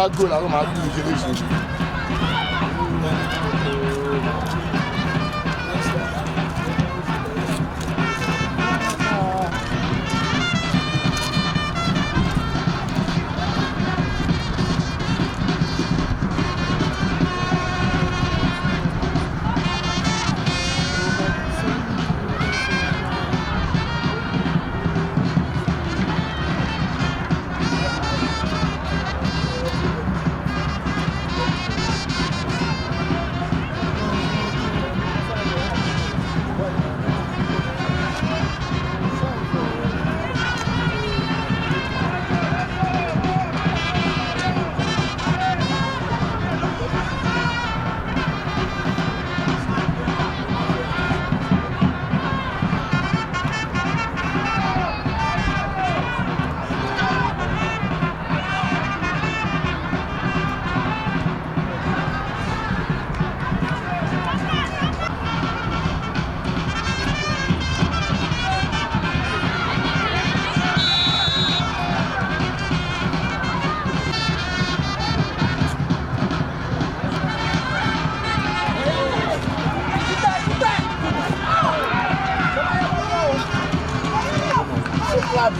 bá gbó làwọn máa gbó ìṣeré ṣe.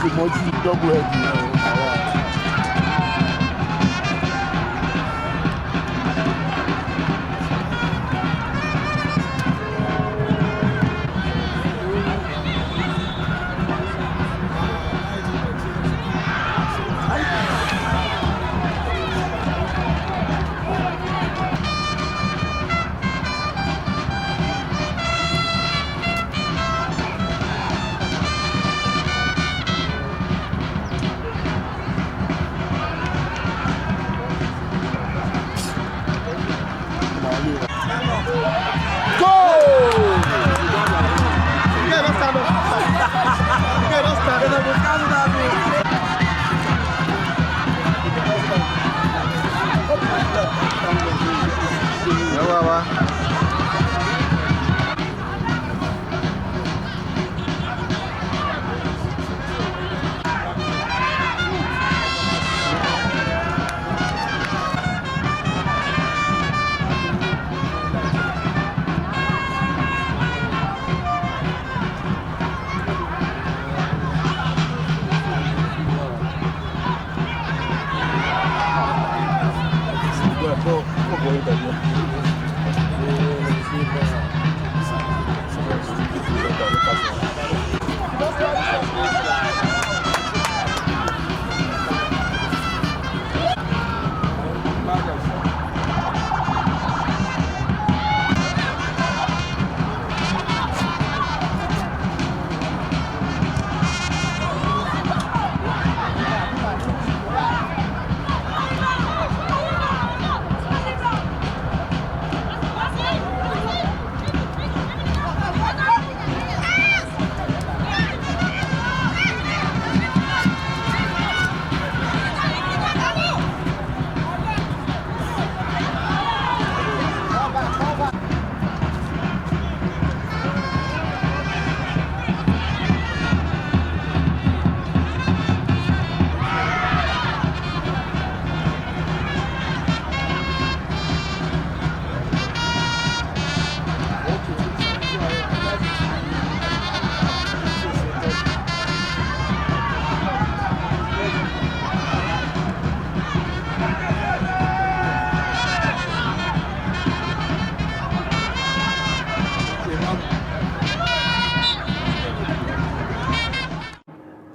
The multi double head.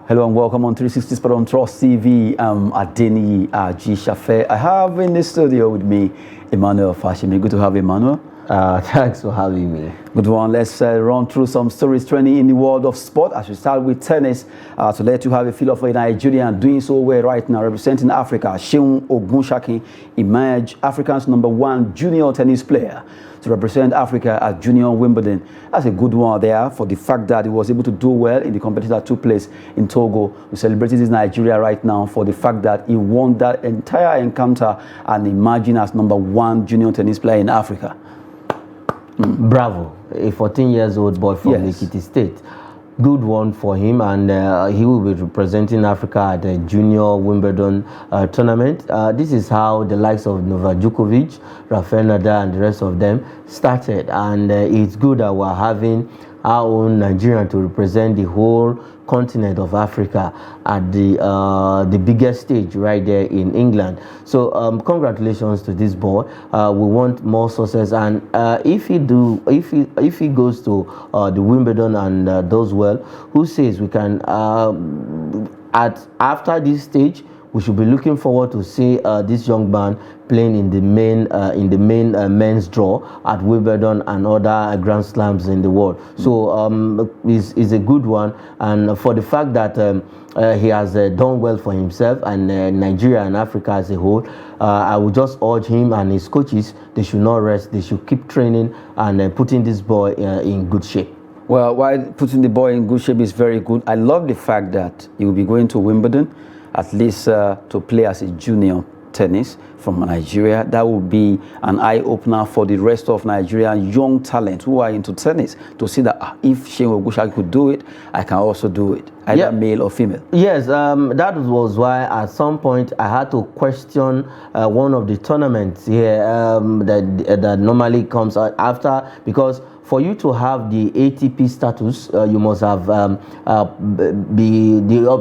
Hello and welcome on 360 Sport on Trust TV. I'm Adeni G. Shafe. I have in the studio with me Emmanuel Fashimi. Good to have Emmanuel. Thanks for having me. Good one. Let's run through some stories trending in the world of sport. As we start with tennis, to let you have a feel of a Nigerian doing so well right now, representing Africa. Seun Ogunṣakin emerged Africa's #1 junior tennis player to represent Africa at Junior Wimbledon. That's a good one there for the fact that he was able to do well in the competition that took place in Togo. We celebrated this Nigeria right now for the fact that he won that entire encounter and emerging as #1 junior tennis player in Africa. Bravo, a 14 years old boy from Ekiti State. good one for him, and he will be representing Africa at the Junior Wimbledon tournament. This is how the likes of Novak Djokovic, Rafael Nadal, and the rest of them started, and it's good that we're having our own Nigerian to represent the whole continent of Africa at the biggest stage right there in England. So congratulations to this boy. We want more success, and if he goes to the Wimbledon and does well, who says we can after this stage we should be looking forward to see this young man playing in the main men's draw at Wimbledon and other Grand Slams in the world. So is a good one, and for the fact that he has done well for himself and Nigeria and Africa as a whole, I would just urge him and his coaches, they should not rest. They should keep training and putting this boy in good shape. Well, while putting the boy in good shape is very good, I love the fact that he will be going to Wimbledon, at least to play as a junior tennis from Nigeria. That would be an eye-opener for the rest of Nigerian young talent who are into tennis, to see that if Seun Ogunṣaki could do it, I can also do it, either male or female. Yes, that was why at some point I had to question one of the tournaments here that normally comes after, because for you to have the ATP status, you must have the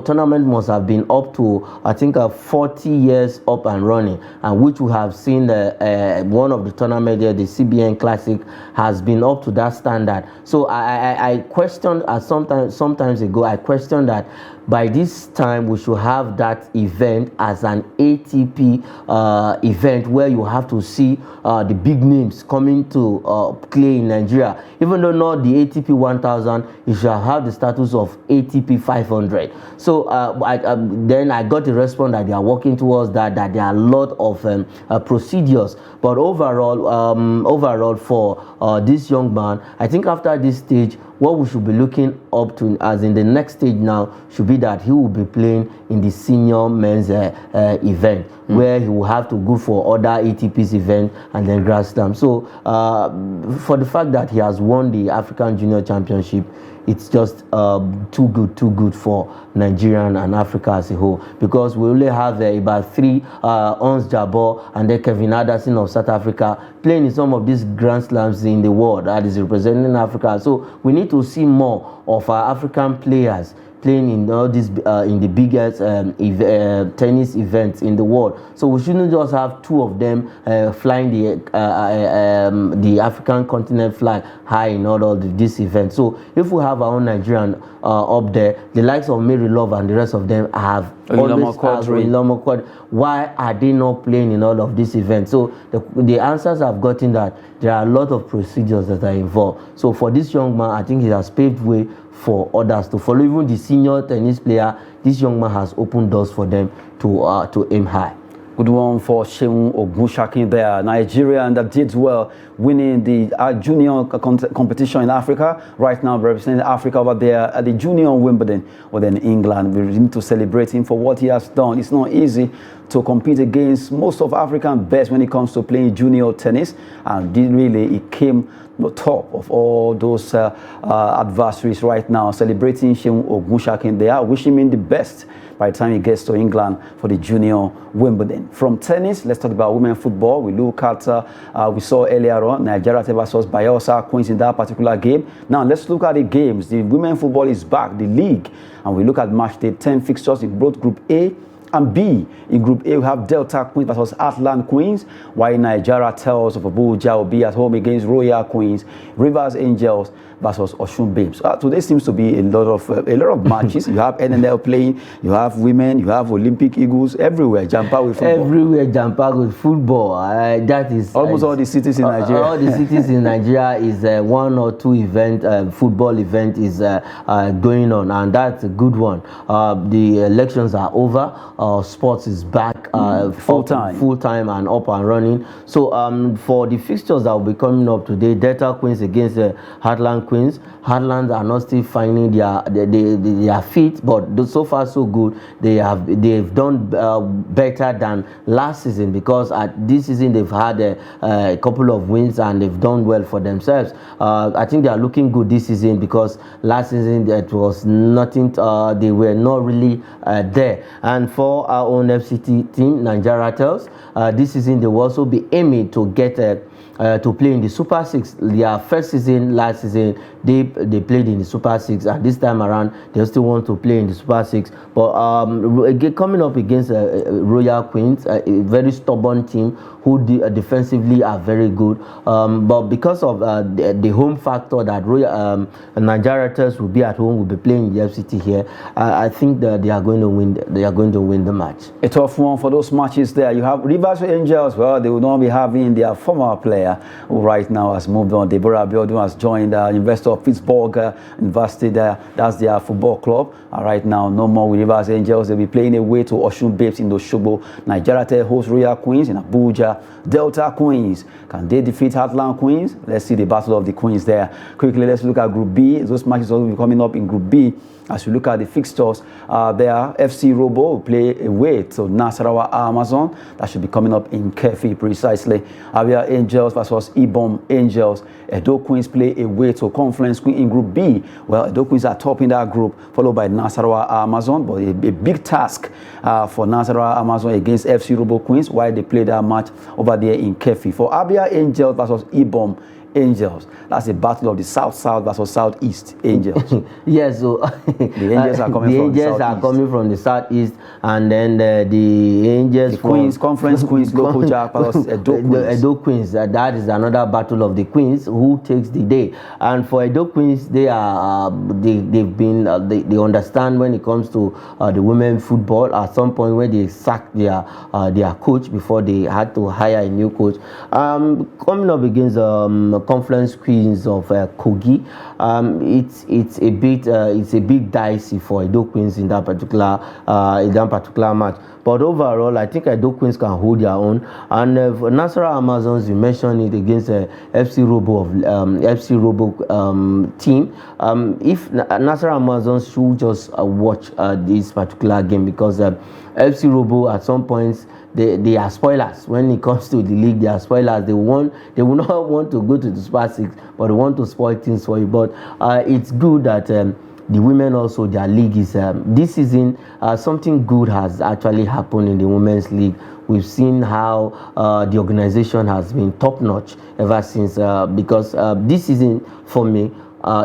tournament must have been up to, I think, 40 years up and running, and which we have seen one of the tournament there, the CBN Classic, has been up to that standard. So I questioned sometimes ago, I questioned that by this time we should have that event as an ATP event where you have to see the big names coming to play in Nigeria. Even though not the ATP 1000, it should have the status of ATP 500. So then I got the response that they are working towards that there are a lot of procedures. But overall for this young man, I think after this stage, what we should be looking up to, as in the next stage now, should be that he will be playing in the senior men's event, where he will have to go for other ATP's event and then Grand Slam. So for the fact that he has won the African Junior Championship, it's just too good for Nigeria and Africa as a whole, because we only have about 3 Ons Jabeur and then Kevin Anderson of South Africa playing in some of these Grand Slams in the world that is representing Africa. So we need to see more of our African players playing in all these in the biggest tennis events in the world. So we shouldn't just have 2 of them flying the African continent flag high in all of these events. So if we have our own Nigerian up there, the likes of Mary Love and the rest of them have why are they not playing in all of these events? So the answers I've gotten that there are a lot of procedures that are involved. So for this young man, I think he has paved way for others to follow. Even the senior tennis player, this young man has opened doors for them to aim high. Good one for Seun Ogunṣaki there, Nigerian that did well, winning the junior competition in Africa. Right now, representing Africa over there at the Junior Wimbledon, in England. We need to celebrate him for what he has done. It's not easy to compete against most of African best when it comes to playing junior tennis, and he came top of all those adversaries right now. Celebrating Seun Ogunṣaki there, wishing him the best by the time he gets to England for the Junior Wimbledon. From tennis, let's talk about women football. We look at, we saw earlier on, Nigeria versus Bayelsa Queens in that particular game. Now, let's look at the games. The women football is back, the league, and we look at match day 10 fixtures in both Group A and B. In Group A, we have Delta Queens versus Atlant Queens, while Nigeria Tales of Abuja will be at home against Royal Queens, Rivers Angels versus Osun Babes. Today seems to be a lot of matches. You have NNL playing, you have women, you have Olympic Eagles, everywhere jump out with football. Everywhere jump out with football. That is almost all the cities in Nigeria. All the cities in Nigeria is 1 or 2 football event is going on, and that's a good one. The elections are over. sports is back full time and up and running. So for the fixtures that will be coming up today, Delta Queens against the Heartland Queens. Heartlands are not still finding their feet, but so far so good. They've done better than last season, because this season they've had a couple of wins and they've done well for themselves. I think they are looking good this season, because last season it was nothing. They were not really there. And for our own FCT team, Nigeria Tales, this season they will also be aiming to get to play in the Super 6. Their first season, last season, they played in the Super 6, and this time around they still want to play in the Super 6. But coming up against Royal Queens, a very stubborn team who defensively are very good. But because of the home factor that Nigeria Tales will be at home, will be playing the FCT here, I think that they are going to win. They are going to win the match. A tough one for those matches there. You have Rivers Angels. Well, they will not be having their former player who right now has moved on. Deborah Abiodun has joined the University of Pittsburgh University there. That's their football club. Right now, no more with Rivers Angels. They'll be playing away to Osun Babes in Osogbo. Nigeria Tales host Royal Queens in Abuja. Delta Queens, can they defeat Heartland Queens? Let's see the battle of the Queens there. Quickly, let's look at Group B. Those matches will be coming up in Group B. As you look at the fixtures, there, FC Robo will play away to Nasarawa Amazon. That should be coming up in Kefi precisely. Abia Angels versus Ibom Angels. Edo Queens play away to Conference Queen in Group B. Well, Edo Queens are top in that group, followed by Nasarawa Amazon. But a big task for Nasarawa Amazon against FC Robo Queens, while they play that match over there in Kefi. For Abia Angels versus Ibom Angels, that's a battle of the South-South versus Southeast Angels. Yes, so the Angels are coming from the Southeast, and then the Angels, the Queens, Conference Queens, local Jack versus Edo Queens. Edo Queens, that is another battle of the Queens, who takes the day. And for Edo Queens, they understand when it comes to the women football. At some point when they sacked their coach before they had to hire a new coach. Coming up against Conference Queens of Kogi, it's a bit dicey for Edo Queens in that particular match. But overall, I think Edo Queens can hold their own. And Nasarawa Amazons, you mentioned it against FC Robo team. If Nasarawa Amazons should just watch this particular game, because FC Robo at some points they are spoilers when it comes to the league. They are spoilers. They will not want to go to the Super 6, but they want to spoil things for you. But it's good that the women also, their league is this season something good has actually happened in the women's league. We've seen how the organization has been top notch ever since, because this season for me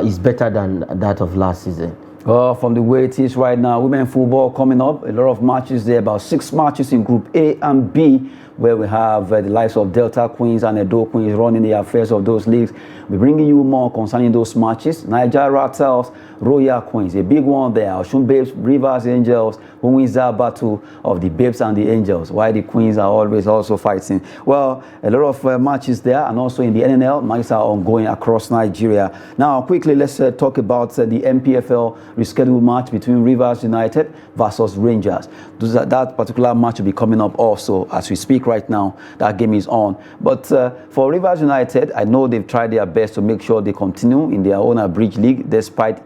is better than that of last season. From the way it is right now, women football coming up, a lot of matches there, about 6 matches in Group A and B, where we have the likes of Delta Queens and Edo Queens running the affairs of those leagues. We're bringing you more concerning those matches. Nigeria Tales, Royal Queens, a big one there. Osun Babes, Rivers Angels, who wins that battle of the Babes and the Angels, while the Queens are always also fighting. Well, a lot of matches there, and also in the NNL, matches are ongoing across Nigeria. Now, quickly, let's talk about the MPFL rescheduled match between Rivers United versus Rangers. That particular match will be coming up also as we speak right now. That game is on. But for Rivers United, I know they've tried their best to make sure they continue in their own Bridge League, despite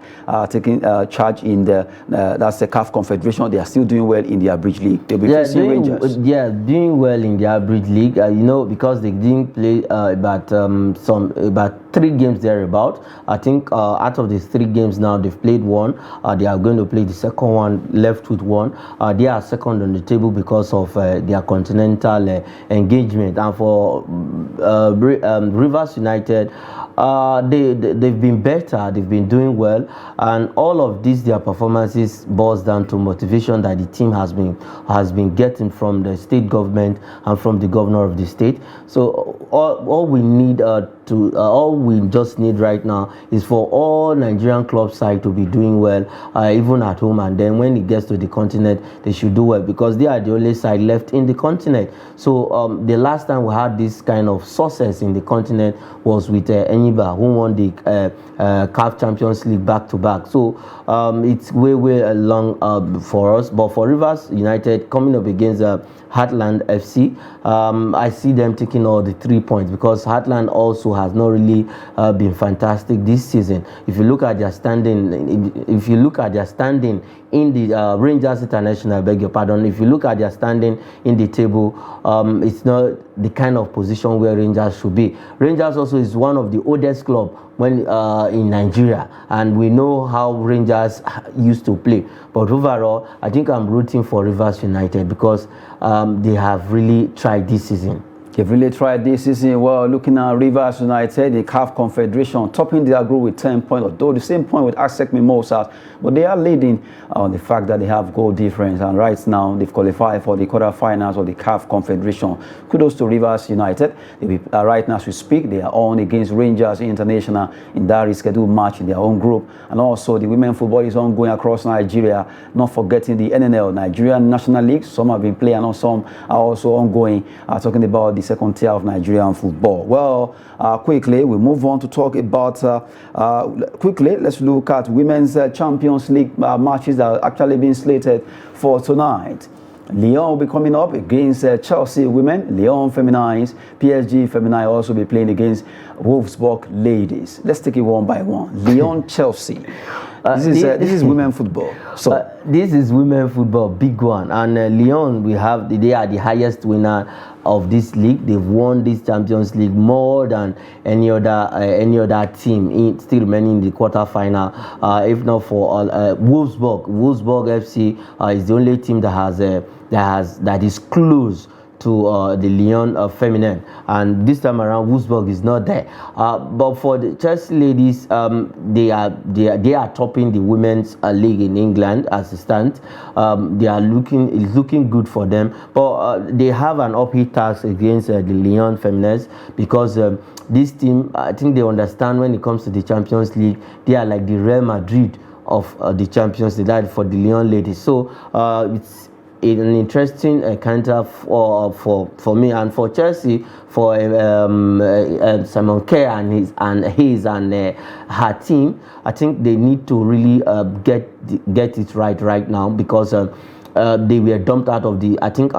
taking charge in that's the CAF Confederation. They are still doing well in their Bridge League. They'll be facing Rangers. Yeah, doing well in their Bridge League. Because they didn't play about 3 games thereabout. I think out of these 3 games now, they've played 1. They are going to play the second one, left with 1. They are second on the table because of their continental engagement. And for Rivers United, they've been better, they've been doing well, and all of these, their performances boils down to motivation that the team has been getting from the state government and from the governor of the state. So all we need all we just need right now is for all Nigerian club side to be doing well, even at home, and then when it gets to the continent, they should do well, because they are the only side left in the continent. So the last time we had this kind of success in the continent was with Enyiba, who won the CAF Champions League back-to-back. So it's way along for us. But for Rivers United coming up against Heartland FC, I see them taking all the 3 points, because Heartland also has not really been fantastic this season. If you look at their standing, in the Rangers International, I beg your pardon, if you look at their standing in the table, it's not the kind of position where Rangers should be. Rangers also is one of the oldest clubs in Nigeria, and we know how Rangers used to play. But overall, I think I'm rooting for Rivers United, because they have really tried this season. They've really tried this season. Well, looking at Rivers United, the CAF Confederation, topping their group with 10 points, although the same point with ASEC Mimosas, but they are leading on the fact that they have goal difference, and right now they've qualified for the quarterfinals of the CAF Confederation. Kudos to Rivers United. Right now as we speak, they are on against Rangers International in that rescheduled match in their own group, and also the women football is ongoing across Nigeria, not forgetting the NNL, Nigerian National League. Some have been playing and some are also ongoing, talking about the second tier of Nigerian football. Well, quickly, we move on to talk about, let's look at women's Champions League matches that are actually being slated for tonight. Lyon will be coming up against Chelsea women, Lyon Feminines, PSG Feminine also be playing against Wolfsburg ladies. Let's take it one by one. Lyon, Chelsea. This is women football. So this is women football, big one. And Lyon, they are the highest winner of this league. They've won this Champions League more than any other team, still remaining in the quarterfinal. If not for Wolfsburg FC is the only team that is close to the Lyon Feminine, and this time around Wolfsburg is not there. But for the Chelsea ladies, they are topping the women's league in England as it stands. It's looking good for them, but they have an uphill task against the Lyon Feminines, because this team, I think they understand when it comes to the Champions League, they are like the Real Madrid of the Champions League, that for the Lyon ladies. So it's an interesting encounter for me, and for Chelsea, for Simon Kerr and her team. I think they need to really get it right now, because they were dumped out of the, I think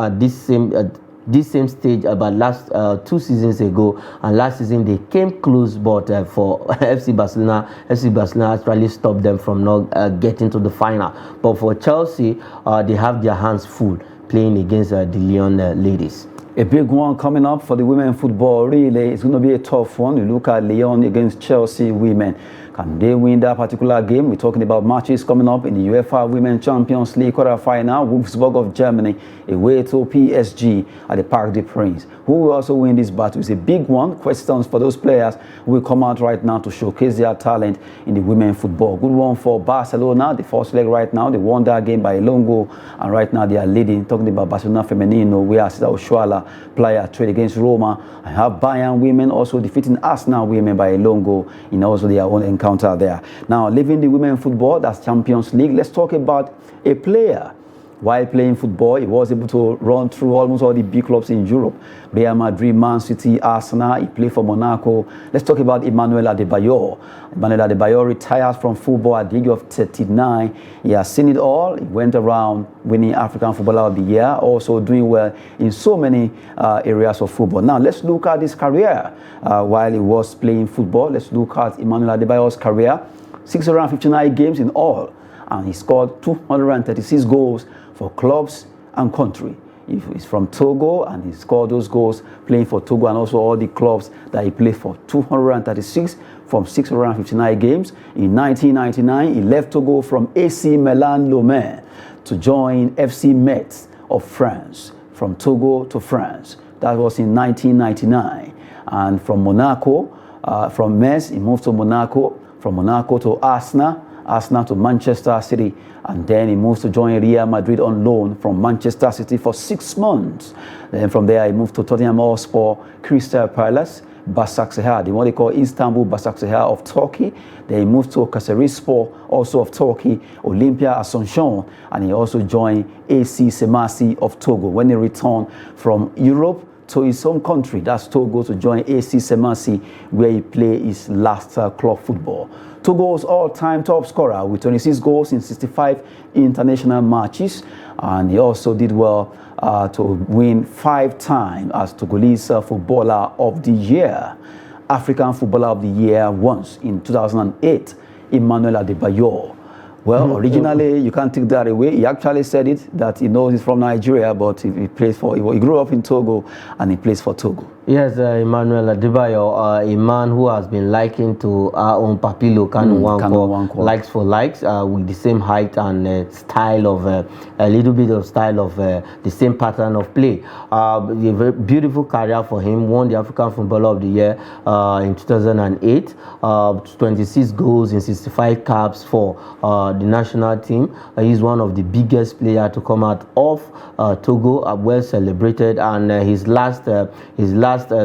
this same stage about last 2 seasons ago, and last season they came close, but for FC Barcelona actually stopped them from not getting to the final. But for Chelsea, they have their hands full playing against the Lyon ladies. A big one coming up for the women football. Really, it's going to be a tough one. You look at Lyon against Chelsea women. Can they win that particular game? We're talking about matches coming up in the UEFA Women's Champions League quarterfinal. Wolfsburg of Germany away to PSG at the Parc des Princes. Who will also win this battle? It's a big one. Questions for those players who will come out right now to showcase their talent in the women's football. Good one for Barcelona. The first leg right now, they won that game by a long goal, and right now they are leading. Talking about Barcelona Femenino, where Cesar Oshuala player trade against Roma. I have Bayern women also defeating Arsenal women by a long goal in also their own encounter there. Now, leaving the women football, that's Champions League, let's talk about a player. While playing football, he was able to run through almost all the big clubs in Europe. Real Madrid, Man City, Arsenal. He played for Monaco. Let's talk about Emmanuel Adebayor. Emmanuel Adebayor retires from football at the age of 39. He has seen it all. He went around winning African Footballer of the Year, also doing well in so many areas of football. Now, let's look at his career while he was playing football. Let's look at Emmanuel Adebayor's career. 659 games in all, and he scored 236 goals for clubs and country. He's from Togo, and he scored those goals playing for Togo and also all the clubs that he played for. 236 from 659 games. In 1999, he left Togo from AC Milan Lomé to join FC Metz of France, from Togo to France. That was in 1999. And from Monaco, from Metz, he moved to Monaco, from Monaco to Arsenal to Manchester City, and then he moved to join Real Madrid on loan from Manchester City for 6 months. Then from there he moved to Tottenham Hotspur, Crystal Palace, Başakşehir, the one they call Istanbul Başakşehir of Turkey. Then he moved to Kayserispor, also of Turkey, Olympia Asuncion, and he also joined AC Semasi of Togo. When he returned from Europe to his home country, that's Togo, to join AC Semasi, where he played his last club football. Togo's all-time top scorer with 26 goals in 65 international matches, and he also did well to win 5 times as Togolese Footballer of the Year. African Footballer of the Year once in 2008, Emmanuel Adebayor. Well, originally, you can't take that away. He actually said it, that he knows he's from Nigeria, but he plays for, he grew up in Togo, and he plays for Togo. Yes, Emmanuel Adebayor, a man who has been likened to our own Papilo Kanu Nwankwo, likes for likes, with the same height and style of, a little bit of style of the same pattern of play. A very beautiful career for him, won the African Footballer of the Year in 2008, 26 goals in 65 caps for the national team. He's one of the biggest players to come out of Togo, well celebrated, and his last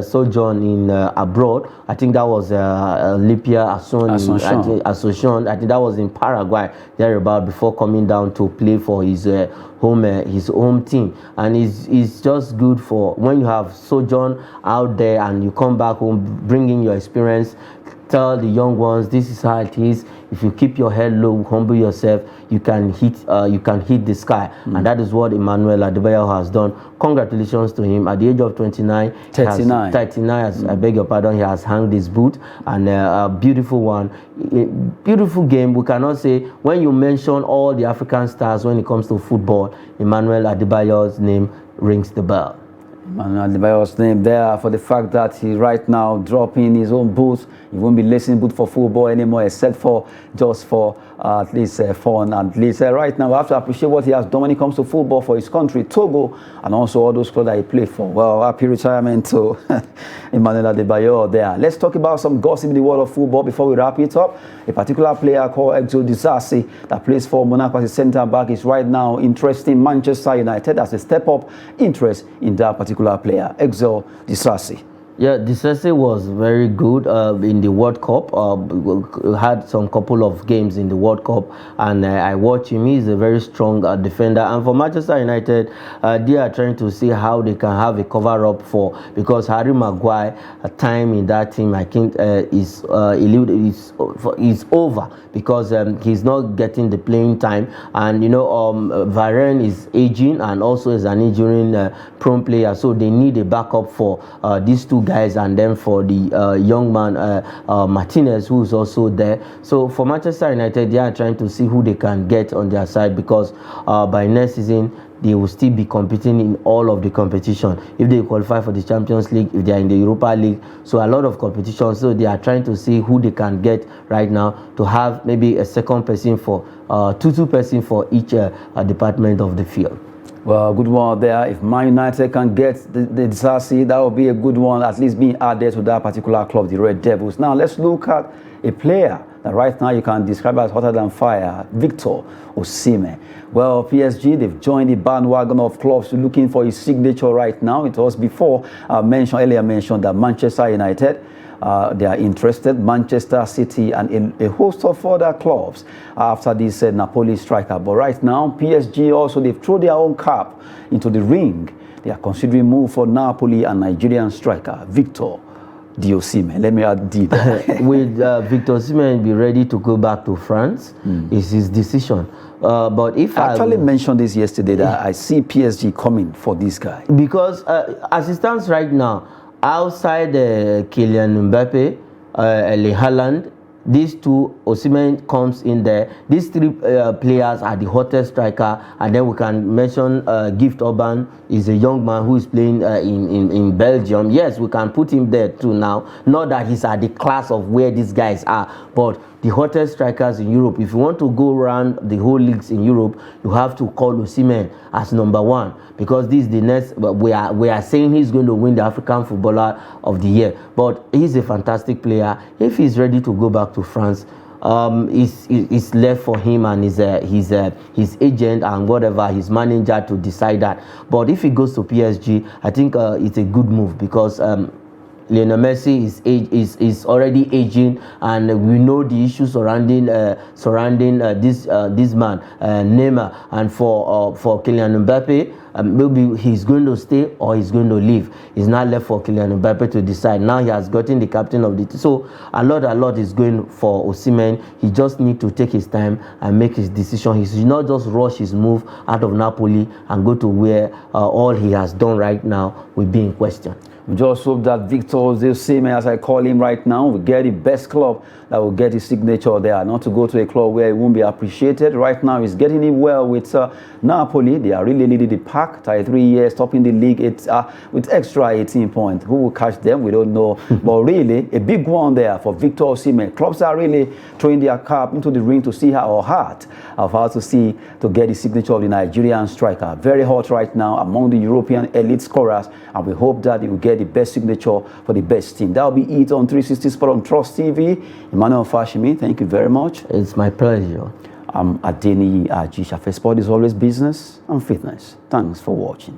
sojourn in abroad, I think that was Olympia Asuncion. I think that was in Paraguay, thereabout, before coming down to play for his home team. And it's just good for when you have sojourn out there and you come back home, bringing your experience. Tell the young ones this is how it is. If you keep your head low, humble yourself, you can hit the sky. And that is what Emmanuel Adebayor has done. Congratulations to him. At the age of 39, 39, I beg your pardon, he has hung his boot, and a beautiful one, beautiful game. We cannot say, when you mention all the African stars when it comes to football, Emmanuel Adebayor's name rings the bell. Emmanuel Adebayor's name there, for the fact that he right now dropping his own boots. He won't be lacing boot for football anymore, except for just for at least fun. At least right now, we have to appreciate what he has done when it comes to football for his country, Togo, and also all those clubs that he played for. Well, happy retirement to Emmanuel Adebayor there. Let's talk about some gossip in the world of football before we wrap it up. A particular player called Exo Disasi that plays for Monaco as a centre back is right now interested in Manchester United as a step up interest in that particular player, Exo Disasi. Yeah, Disasi was very good in the World Cup. Had some couple of games in the World Cup, and I watch him. He's a very strong defender. And for Manchester United, they are trying to see how they can have a cover-up for, because Harry Maguire time in that team, I think, is over, because he's not getting the playing time. And you know, Varane is aging and also is an injury-prone player, so they need a backup for these two guys, and then for the young man Martinez, who is also there. So for Manchester United, they are trying to see who they can get on their side, because by next season they will still be competing in all of the competition. If they qualify for the Champions League, if they are in the Europa League, so a lot of competition. So they are trying to see who they can get right now to have maybe a second person for two person for each department of the field. Well, good one there. If Man United can get the Disasi, that will be a good one, at least being added to that particular club, the Red Devils. Now, let's look at a player that right now you can describe as hotter than fire, Victor Osimhen. Well, PSG, they've joined the bandwagon of clubs looking for his signature right now. It was before earlier mentioned that Manchester United, they are interested, Manchester City, and a host of other clubs after this Napoli striker. But right now, PSG also, they've thrown their own cap into the ring. They are considering move for Napoli and Nigerian striker Victor Osimhen. Let me add D there. Will Victor Osimhen be ready to go back to France? Is his decision. But if I actually mentioned this yesterday, that I see PSG coming for this guy. Because as it stands right now, outside Kylian Mbappe, Erling Haaland, these two, Osimhen comes in there. These three players are the hottest striker, and then we can mention Gift Orban is a young man who is playing in Belgium. Yes, we can put him there too now. Not that he's at the class of where these guys are, but the hottest strikers in Europe. If you want to go around the whole leagues in Europe, you have to call Osimhen as number one, because this is the next. We are saying he's going to win the African Footballer of the Year. But he's a fantastic player. If he's ready to go back to France, it's left for him and his agent and whatever, his manager, to decide that. But if he goes to PSG, I think it's a good move, because Lionel Messi is already aging, and we know the issues surrounding this man, Neymar. And for Kylian Mbappe, maybe he's going to stay or he's going to leave. It's not left for Kylian Mbappe to decide. Now he has gotten the captain of the team. So a lot is going for Osimhen. He just need to take his time and make his decision. He should not just rush his move out of Napoli and go to where all he has done right now will be in question. We just hope that Victor Osimhen, as I call him right now, will get the best club that will get his signature there, not to go to a club where he won't be appreciated. Right now, he's getting it well with Napoli. They are really leading the pack, 3 years, topping the league. It's with extra 18 points. Who will catch them? We don't know. But really, a big one there for Victor Osimhen. Clubs are really throwing their cap into the ring to see how hard to get the signature of the Nigerian striker. Very hot right now among the European elite scorers, and we hope that he will get the best signature for the best team. That'll be it on 360 Sport on Trust TV. Emmanuel Fashimi, thank you very much. It's my pleasure. I'm Adeni Ajishafe. Sport is always business and fitness. Thanks for watching.